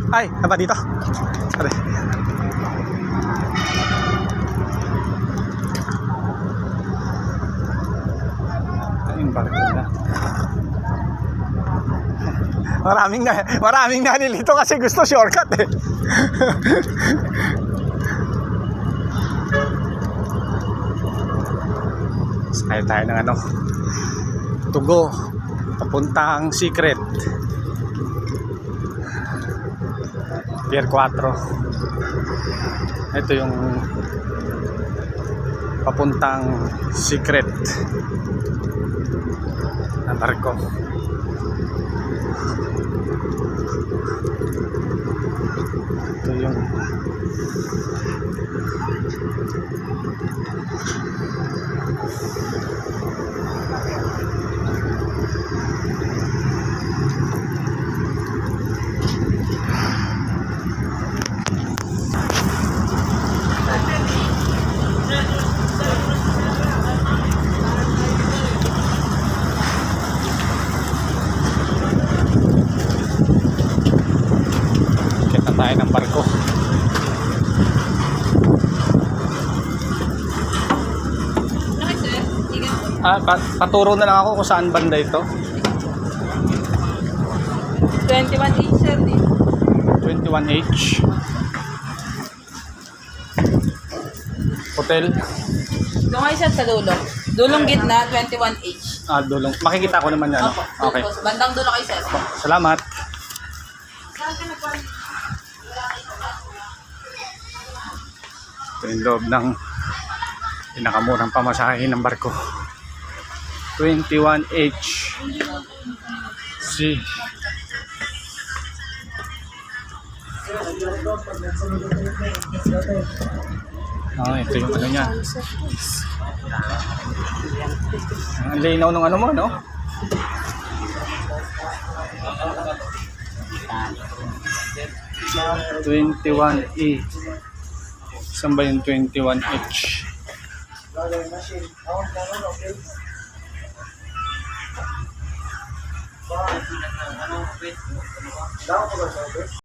Ay, tama dito. Sorry. Ayun, barko na. Maraming nalilito kasi gusto shortcut eh. Sakay tayo ng ano, Tugo papuntang Secret Pier 4. Ito yung papuntang Secret na barko. Ito yung kita tayo ng barko. Paturo na lang ako kung saan banda ito. 21H sir. 21H Hotel. Doon kayo sir sa dulo. Dulong gitna, 21H. Dulong. Makikita ko naman yan. Opo. Okay. Bandang dulo kayo sir. Salamat. Ito yung loob ng pinakamurang pamasahe ng barko. 21H C. Ito yung ano niya. Ang linaw ng ano mo, no? (21E) Saan ba yung 21H?